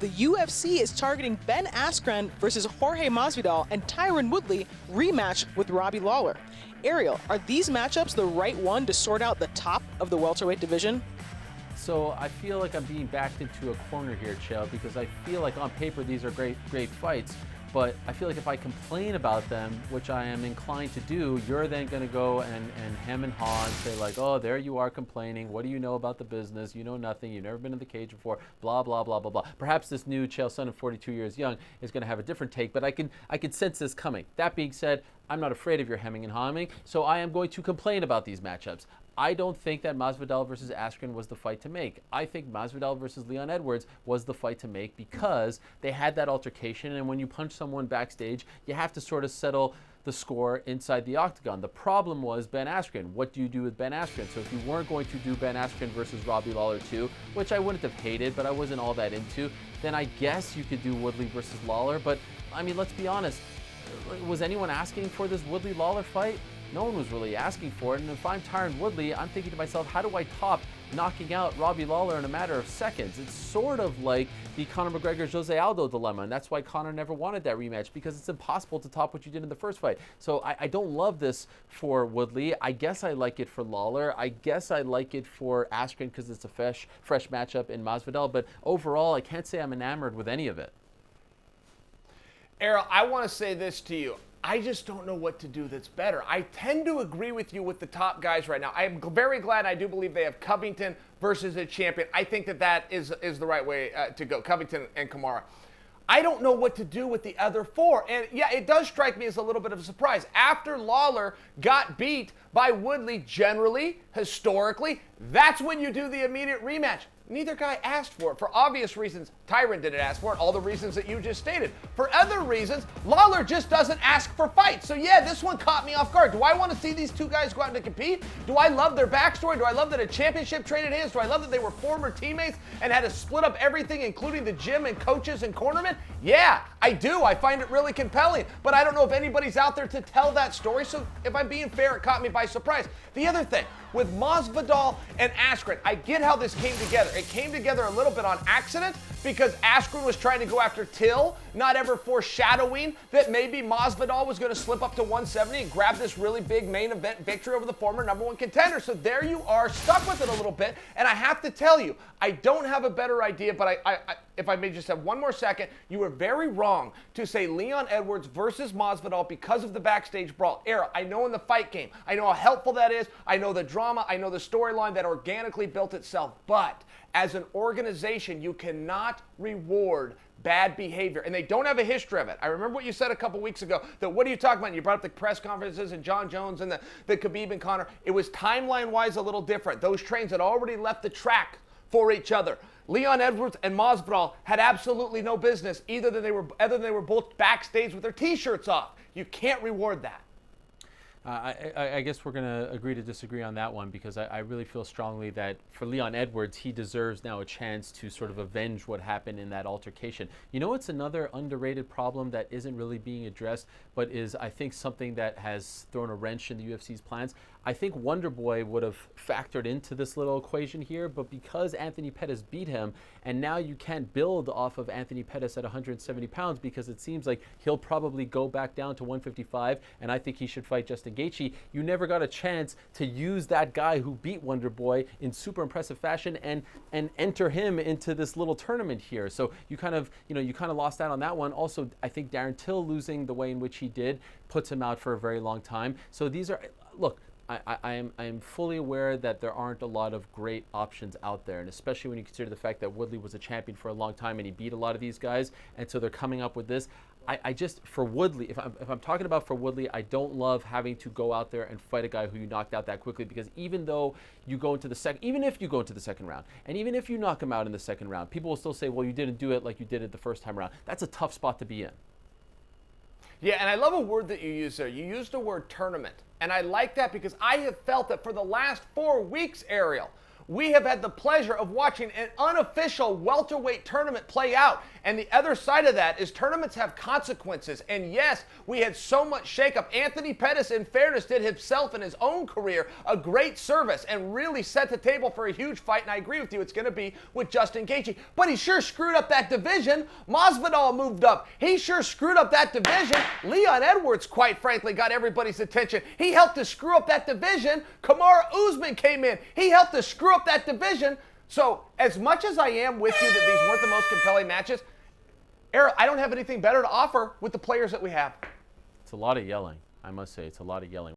The UFC is targeting Ben Askren versus Jorge Masvidal and Tyron Woodley rematch with Robbie Lawler. Ariel, are these matchups the right one to sort out the top of the welterweight division? So I feel like I'm being backed into a corner here, Chael, because I feel like on paper these are great fights, but I feel like if I complain about them, which I am inclined to do, you're then going to go and hem and haw and say like, oh, there you are complaining. What do you know about the business? You know nothing. You've never been in the cage before. Blah, blah, blah, blah, blah. Perhaps this new Chael, son of 42 years young, is going to have a different take, but I can sense this coming. That being said, I'm not afraid of your hemming and hawing, so I am going to complain about these matchups. I don't think that Masvidal versus Askren was the fight to make. I think Masvidal versus Leon Edwards was the fight to make because they had that altercation, and when you punch someone backstage, you have to sort of settle the score inside the octagon. The problem was Ben Askren. What do you do with Ben Askren? So if you weren't going to do Ben Askren versus Robbie Lawler 2, which I wouldn't have hated, but I wasn't all that into, then I guess you could do Woodley versus Lawler. But, I mean, let's be honest. Was anyone asking for this Woodley-Lawler fight? No one was really asking for it, and if I'm Tyron Woodley, I'm thinking to myself, how do I top knocking out Robbie Lawler in a matter of seconds? It's sort of like the Conor McGregor-Jose Aldo dilemma, and that's why Conor never wanted that rematch, because it's impossible to top what you did in the first fight. So I don't love this for Woodley. I guess I like it for Lawler. I guess I like it for Askren because it's a fresh matchup in Masvidal, but overall, I can't say I'm enamored with any of it. Ariel, I want to say this to you. I just don't know what to do that's better. I tend to agree with you with the top guys right now. I'm very glad. I do believe they have Covington versus a champion. I think that is the right way to go, Covington and Kamaru. I don't know what to do with the other four. And yeah, it does strike me as a little bit of a surprise. After Lawler got beat by Woodley, generally, historically, that's when you do the immediate rematch. Neither guy asked for it. For obvious reasons, Tyron didn't ask for it, all the reasons that you just stated. For other reasons, Lawler just doesn't ask for fights. So yeah, this one caught me off guard. Do I want to see these two guys go out and compete? Do I love their backstory? Do I love that a championship traded hands? Do I love that they were former teammates and had to split up everything, including the gym and coaches and cornermen? Yeah, I do. I find it really compelling. But I don't know if anybody's out there to tell that story. So if I'm being fair, it caught me by surprise. The other thing, with Masvidal and Askren, I get how this came together. It came together a little bit on accident because Askren was trying to go after Till, not ever foreshadowing that maybe Masvidal was going to slip up to 170 and grab this really big main event victory over the former number one contender. So there you are, stuck with it a little bit. And I have to tell you, I don't have a better idea, but if I may just have one more second, you were very wrong to say Leon Edwards versus Masvidal because of the backstage brawl. Ariel, I know in the fight game, I know how helpful that is. I know the drama, I know the storyline that organically built itself. But as an organization, you cannot reward bad behavior, and they don't have a history of it. I remember what you said a couple weeks ago, that what are you talking about? And you brought up the press conferences and John Jones and the Khabib and Conor. It was timeline-wise a little different. Those trains had already left the track for each other. Leon Edwards and Masvidal had absolutely no business, other than they were both backstage with their T-shirts off. You can't reward that. I guess we're going to agree to disagree on that one, because I really feel strongly that for Leon Edwards, he deserves now a chance to sort of avenge what happened in that altercation. You know, it's another underrated problem that isn't really being addressed, but is, I think, something that has thrown a wrench in the UFC's plans. I think Wonder Boy would have factored into this little equation here, but because Anthony Pettis beat him, and now you can't build off of Anthony Pettis at 170 pounds, because it seems like he'll probably go back down to 155, and I think he should fight Justin Gaethje. You never got a chance to use that guy who beat Wonder Boy in super impressive fashion and enter him into this little tournament here. So you kind of lost out on that one. Also, I think Darren Till losing the way in which he did puts him out for a very long time. So these are, look, I am fully aware that there aren't a lot of great options out there, and especially when you consider the fact that Woodley was a champion for a long time and he beat a lot of these guys, and so they're coming up with this. I just, for Woodley, if I'm talking about for Woodley, I don't love having to go out there and fight a guy who you knocked out that quickly, because even though you go into the even if you go into the second round, and even if you knock him out in the second round, people will still say, well, you didn't do it like you did it the first time around. That's a tough spot to be in. Yeah, and I love a word that you used there. You used the word tournament. And I like that because I have felt that for the last 4 weeks, Ariel, we have had the pleasure of watching an unofficial welterweight tournament play out. And the other side of that is tournaments have consequences. And yes, we had so much shakeup. Anthony Pettis, in fairness, did himself in his own career a great service and really set the table for a huge fight. And I agree with you, it's going to be with Justin Gaethje. But he sure screwed up that division. Masvidal moved up. He sure screwed up that division. Leon Edwards, quite frankly, got everybody's attention. He helped to screw up that division. Kamaru Usman came in. He helped to screw up that division. So as much as I am with you that these weren't the most compelling matches, Ariel, I don't have anything better to offer with the players that we have. It's a lot of yelling. I must say, it's a lot of yelling.